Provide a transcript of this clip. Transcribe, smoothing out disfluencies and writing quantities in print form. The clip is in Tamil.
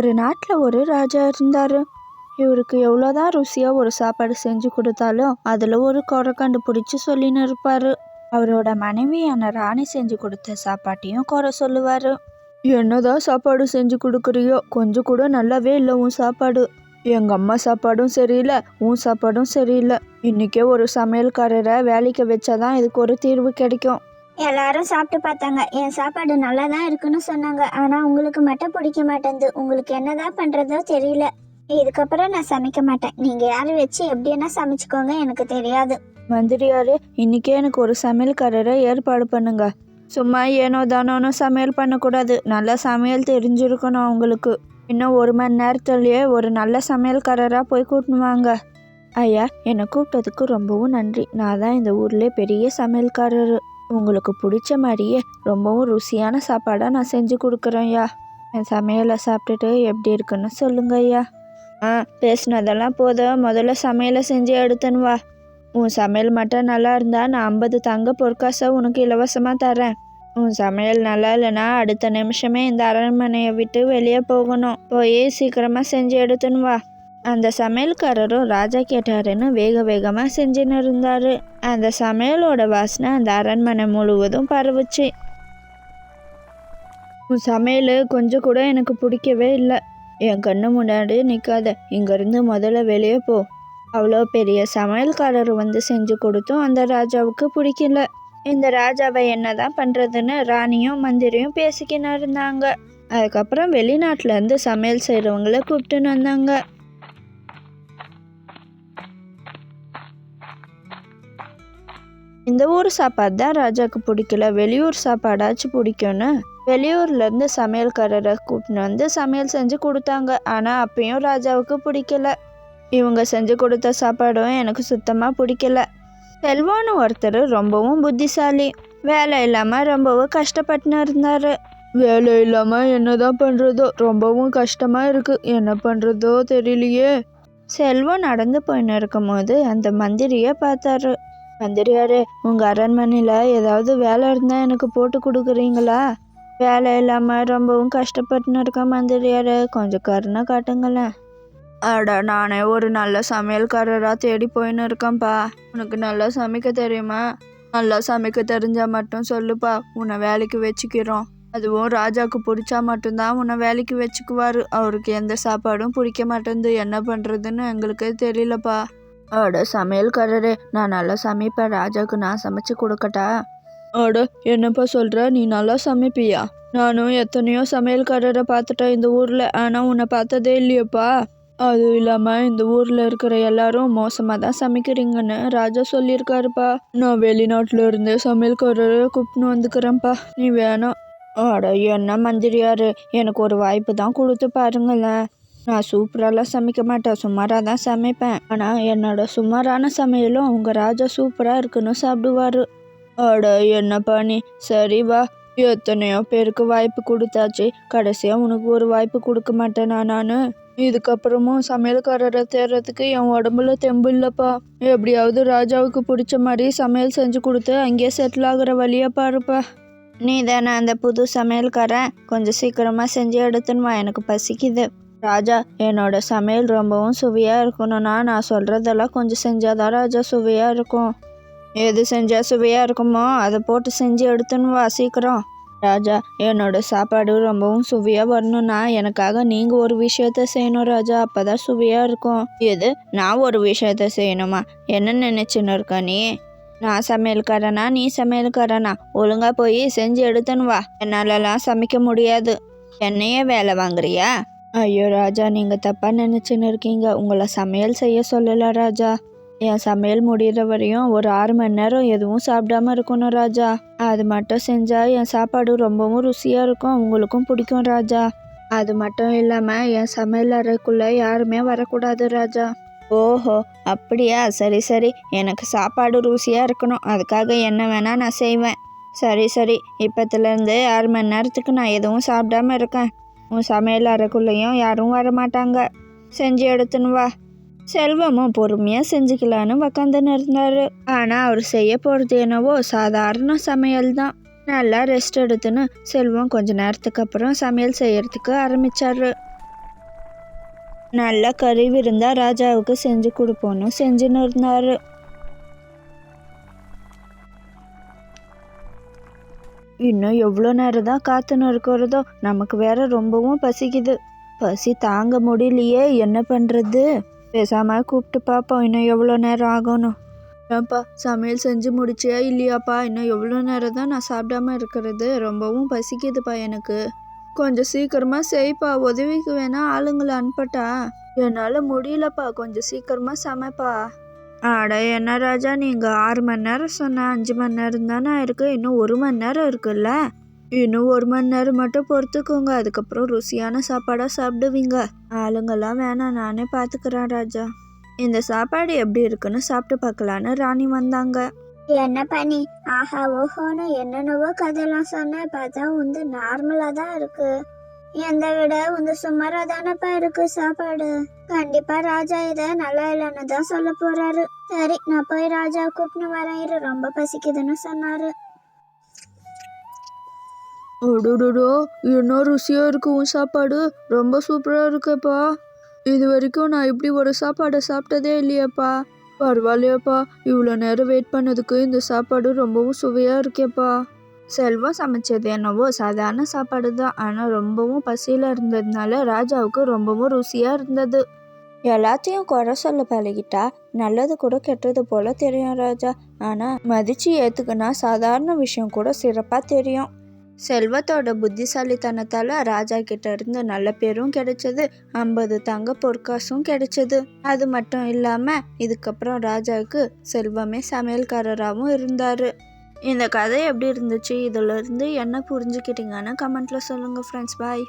ஒரு நாட்டில் ஒரு ராஜா இருந்தார். இவருக்கு எவ்வளோதான் ருசியாக ஒரு சாப்பாடு செஞ்சு கொடுத்தாலும் அதில் ஒரு குறை கண்டுபிடிச்சி சொல்லின்னு இருப்பார். அவரோட மனைவியான ராணி செஞ்சு கொடுத்த சாப்பாட்டையும் குறை சொல்லுவார். என்னதான் சாப்பாடு செஞ்சு கொடுக்குறியோ கொஞ்சம் கூட நல்லாவே இல்லை உன் சாப்பாடு. எங்கள் அம்மா சாப்பாடும் சரியில்லை, உன் சாப்பாடும் சரியில்லை. இன்றைக்கே ஒரு சமையல்காரரை வேலைக்கு வச்சாதான் இதுக்கு ஒரு தீர்வு கிடைக்கும். எல்லாரும் சாப்பிட்டு பார்த்தாங்க. என் சாப்பாடு நல்லா தான் இருக்குன்னு சொன்னாங்க. ஆனால் உங்களுக்கு மட்டும் பிடிக்க மாட்டேங்குது. உங்களுக்கு என்னதான் பண்ணுறதோ தெரியல. இதுக்கப்புறம் நான் சமைக்க மாட்டேன். நீங்கள் யாரை வச்சு எப்படின்னா சமைச்சுக்கோங்க, எனக்கு தெரியாது. மந்திரியாரே, இன்றைக்கே எனக்கு ஒரு சமையல்காரரை ஏற்பாடு பண்ணுங்க. சும்மா ஏனோ தானோன்னு சமையல் பண்ணக்கூடாது. நல்ல சமையல் தெரிஞ்சிருக்கணும் அவங்களுக்கு. இன்னும் 1 மணி நேரத்துலேயே ஒரு நல்ல சமையல்காரராக போய் கூட்டினுவாங்க. ஐயா, என்னை கூப்பிட்டதுக்கு ரொம்பவும் நன்றி. நான் தான் இந்த ஊர்லேயே பெரிய சமையல்காரர். உங்களுக்கு பிடிச்ச மாதிரியே ரொம்பவும் ருசியான சாப்பாடாக நான் செஞ்சு கொடுக்குறேன் ஐயா. என் சமையலை சாப்பிட்டுட்டு எப்படி இருக்குன்னு சொல்லுங்க ஐயா. பேசினதெல்லாம் போதும், முதல்ல சமையலை செஞ்சு எடுத்துன்னு வா. உன் சமையல் மட்டும் நல்லா இருந்தால் நான் 50 தங்க பொற்காசை உனக்கு இலவசமாக தரேன். உன் சமையல் நல்லா இல்லைன்னா அடுத்த நிமிஷமே இந்த அரண்மனையை விட்டு வெளியே போகணும். போய் சீக்கிரமாக செஞ்சு எடுத்துன்னு வா. அந்த சமையல்காரரும் ராஜா கேட்டாருன்னு வேக வேகமாக செஞ்சுன்னு இருந்தார். அந்த சமையலோட வாசனை அந்த அரண்மனை முழுவதும் பரவுச்சு. உன் சமையல் கொஞ்சம் கூட எனக்கு பிடிக்கவே இல்லை. என் கண்ணு முன்னாடி நிற்காத, இங்கேருந்து முதல்ல வெளியே போ. அவ்வளோ பெரிய சமையல்காரர் வந்து செஞ்சு கொடுத்தும் அந்த ராஜாவுக்கு பிடிக்கல. இந்த ராஜாவை என்னதான் பண்ணுறதுன்னு ராணியும் மந்திரியும் பேசிக்கின்னு இருந்தாங்க. அதுக்கப்புறம் வெளிநாட்டிலேருந்து சமையல் செய்கிறவங்கள கூப்பிட்டுன்னு வந்தாங்க. இந்த ஊர் சாப்பாடு தான் ராஜாவுக்கு பிடிக்கல, வெளியூர் சாப்பாடாச்சும் பிடிக்கும்னு வெளியூர்லேருந்து சமையல்காரரை கூப்பிட்டு வந்து சமையல் செஞ்சு கொடுத்தாங்க. ஆனால் அப்பயும் ராஜாவுக்கு பிடிக்கல. இவங்க செஞ்சு கொடுத்த சாப்பாடும் எனக்கு சுத்தமாக பிடிக்கல. செல்வான்னு ஒருத்தர் ரொம்பவும் புத்திசாலி. வேலை இல்லாமல் ரொம்பவும் கஷ்டப்பட்டுன்னு இருந்தார். வேலை இல்லாமல் என்னதான் பண்ணுறதோ, ரொம்பவும் கஷ்டமாக இருக்குது, என்ன பண்ணுறதோ தெரியலையே. செல்வம் நடந்து போயின்னு இருக்கும் போது அந்த மந்திரியை பார்த்தாரு. மந்திரியாரே, உங்கள் அரண்மனையில் ஏதாவது வேலை இருந்தால் எனக்கு போட்டு கொடுக்குறீங்களா? வேலை இல்லாமல் ரொம்பவும் கஷ்டப்பட்டுன்னு இருக்கேன் மந்திரியாரே, கொஞ்சம் கருணை காட்டுங்களேன். அட, நானே ஒரு நல்ல சமையல்காரராக தேடி போயின்னு இருக்கேன்ப்பா. உனக்கு நல்லா சமைக்க தெரியுமா? நல்லா சமைக்க தெரிஞ்சால் மட்டும் சொல்லுப்பா, உன்னை வேலைக்கு வச்சுக்கிறோம். அதுவும் ராஜாவுக்கு பிடிச்சா மட்டும்தான் உன்னை வேலைக்கு வச்சுக்குவார். அவருக்கு எந்த சாப்பாடும் பிடிக்க மாட்டேங்குது, என்ன பண்ணுறதுன்னு எங்களுக்கே தெரியலப்பா. அட சமையல்காரரே, நான் நல்லா சமைப்பேன். ராஜாவுக்கு நான் சமைச்சு கொடுக்கட்டா? அட, என்னப்பா சொல்கிற, நீ நல்லா சமைப்பியா? நானும் எத்தனையோ சமையல்காரரை பார்த்துட்டேன் இந்த ஊரில், ஆனால் உன்னை பார்த்ததே இல்லையப்பா. அதுவும் இல்லாமல் இந்த ஊரில் இருக்கிற எல்லாரும் மோசமாக தான் சமைக்கிறீங்கன்னு ராஜா சொல்லியிருக்காருப்பா. நான் வெளிநாட்டில் இருந்தே சமையல்காரரை கூப்பிட்டு வந்துக்கிறேன்ப்பா, நீ வேணாம். அட என்ன மந்திரியாரு, எனக்கு ஒரு வாய்ப்பு தான் கொடுத்து பாருங்களேன். நான் சூப்பராலாம் சமைக்க மாட்டேன், சுமாராக தான் சமைப்பேன். ஆனால் என்னோட சுமாரான சமையலும் உங்கள் ராஜா சூப்பராக இருக்குன்னு சாப்பிடுவார். அட என்னப்பா நீ, சரி வா. எத்தனையோ பேருக்கு வாய்ப்பு கொடுத்தாச்சு, கடைசியாக உனக்கு ஒரு வாய்ப்பு கொடுக்க மாட்டேனா நான்? இதுக்கப்புறமும் சமையல்காரரை தேடுறதுக்கு என் உடம்புல தெம்பு இல்லைப்பா. எப்படியாவது ராஜாவுக்கு பிடிச்ச மாதிரி சமையல் செஞ்சு கொடுத்து அங்கேயே செட்டில் ஆகிற வழியா பாருப்பா. நீ தானே அந்த புது சமையல்காரன், கொஞ்சம் சீக்கிரமாக செஞ்சு எடுத்துன்னு வா, எனக்கு பசிக்குது. ராஜா, என்னோட சமையல் ரொம்பவும் சுவையாக இருக்கணும்னா நான் சொல்கிறதெல்லாம் கொஞ்சம் செஞ்சாதான் ராஜா சுவையாக இருக்கும். எது செஞ்சால் சுவையாக இருக்குமோ அதை போட்டு செஞ்சு எடுத்துன்னு வா சீக்கிரம். ராஜா, என்னோட சாப்பாடு ரொம்பவும் சுவையாக வரணும்னா எனக்காக நீங்கள் ஒரு விஷயத்த செய்யணும் ராஜா, அப்போ தான் சுவையாக இருக்கும். எது, நான் ஒரு விஷயத்த செய்யணுமா? என்ன நினச்சின்னு இருக்க நீ? நான் சமையல்காரனா நீ சமையல்காரனா? ஒழுங்காக போய் செஞ்சு எடுத்துன்னு வா. என்னாலலாம் சமைக்க முடியாது. என்னையே வேலை வாங்குறியா? ஐயோ ராஜா, நீங்கள் தப்பாக நினச்சின்னு இருக்கீங்க. உங்களை சமையல் செய்ய சொல்லலை ராஜா. என் சமையல் முடிகிற வரையும் ஒரு 6 மணி நேரம் எதுவும் சாப்பிடாம இருக்கணும் ராஜா. அது மட்டும் செஞ்சால் என் சாப்பாடு ரொம்பவும் ருசியாக இருக்கும், உங்களுக்கும் பிடிக்கும் ராஜா. அது மட்டும் இல்லாமல் என் சமையல் அறைக்குள்ளே யாருமே வரக்கூடாது ராஜா. ஓஹோ அப்படியா, சரி சரி, எனக்கு சாப்பாடு ருசியாக இருக்கணும், அதுக்காக என்ன வேணால் நான் செய்வேன். சரி சரி, இப்போத்துலேருந்து 6 மணி நேரத்துக்கு நான் எதுவும் சாப்பிடாம இருக்கேன். உன் சமையல் அறைக்குள்ளேயும் யாரும் வரமாட்டாங்க. செஞ்சு எடுத்துன்னு வா. செல்வமும் பொறுமையாக செஞ்சுக்கலான்னு உக்காந்துன்னு இருந்தார். ஆனால் அவர் செய்ய போகிறது என்னவோ சாதாரண சமையல் தான். நல்லா ரெஸ்ட் எடுத்துன்னு செல்வம் கொஞ்ச நேரத்துக்கு அப்புறம் சமையல் செய்யறதுக்கு ஆரம்பித்தார். நல்ல கறி விருந்தா ராஜாவுக்கு செஞ்சு கொடுப்போன்னு செஞ்சுன்னு இருந்தாரு. இன்னும் எவ்வளோ நேரம் தான் காத்துன்னு இருக்கிறதோ, நமக்கு வேற ரொம்பவும் பசிக்குது. பசி தாங்க முடியலையே, என்ன பண்ணுறது? பேசாம கூப்பிட்டு பார்ப்போம், இன்னும் எவ்வளோ நேரம் ஆகணும். ஏன்ப்பா சமையல் செஞ்சு முடிச்சியா இல்லையாப்பா? இன்னும் எவ்வளோ நேரம் தான் நான் சாப்பிடாம இருக்கிறது? ரொம்பவும் பசிக்குதுப்பா எனக்கு. கொஞ்சம் சீக்கிரமாக செய்ப்பா, உதவிக்கு வேணா ஆளுங்களை அனுப்பட்டா? என்னால் முடியலப்பா, கொஞ்சம் சீக்கிரமாக சமைப்பா. அட என்ன ராஜா, நீங்கள் 6 மணி நேரம் சொன்ன, 5 மணி நேரம் தானே இருக்கு, இன்னும் 1 மணி நேரம் இருக்குல்ல. இன்னும் 1 மணி நேரம் மட்டும் பொறுத்துக்கோங்க, அதுக்கப்புறம் ருசியான சாப்பாடாக சாப்பிடுவீங்க. ஆளுங்கெல்லாம் வேணாம், நானே பார்த்துக்கிறேன் ராஜா. இந்த சாப்பாடு எப்படி இருக்குன்னு சாப்பிட்டு பார்க்கலான்னு ராணி வந்தாங்க. என்ன பண்ணி ஆஹா ஓஹோன்னு என்னென்னவோ கதையெல்லாம் சொன்னேன், பார்த்தா வந்து நார்மலா தான் இருக்கு. எந்த விட வந்து சுமாரா தானப்பா இருக்கு சாப்பாடு. கண்டிப்பா ராஜா இத நல்லா இல்லைன்னு தான் சொல்ல போறாரு. சரி, நான் போய் ராஜா கூப்பிட்டு வரேன் இரு, ரொம்ப பசிக்குதுன்னு சொன்னாரு. அடடோ, என்ன ருசியாக இருக்கு உன் சாப்பாடு, ரொம்ப சூப்பராக இருக்குப்பா. இது வரைக்கும் நான் இப்படி ஒரு சாப்பாடை சாப்பிட்டதே இல்லையாப்பா. பரவாயில்லையாப்பா, இவ்வளோ நேரம் வெயிட் பண்ணதுக்கு இந்த சாப்பாடு ரொம்பவும் சுவையாக இருக்கேப்பா. செல்வம் சமைச்சது என்னவோ சாதாரண சாப்பாடு தான், ஆனால் ரொம்பவும் பசியில் இருந்ததுனால ராஜாவுக்கு ரொம்பவும் ருசியாக இருந்தது. எல்லாத்தையும் குறை சொல்ல பழகிட்டா நல்லது கூட கெட்டது போல தெரியும் ராஜா. ஆனால் மதிச்சு ஏற்றுக்குனா சாதாரண விஷயம் கூட சிறப்பாக தெரியும். செல்வத்தோட புத்திசாலித்தனத்தால் ராஜா கிட்ட இருந்து நல்ல பேரும் கிடைச்சது, 50 தங்க பொற்காசும் கிடைச்சது. அது மட்டும் இல்லாமல் இதுக்கப்புறம் ராஜாவுக்கு செல்வமே சமையல்காரராகவும் இருந்தார். இந்த கதை எப்படி இருந்துச்சு, இதில் இருந்து என்ன புரிஞ்சுக்கிட்டீங்கன்னு கமெண்ட்டில் சொல்லுங்கள் ஃப்ரெண்ட்ஸ். பாய்.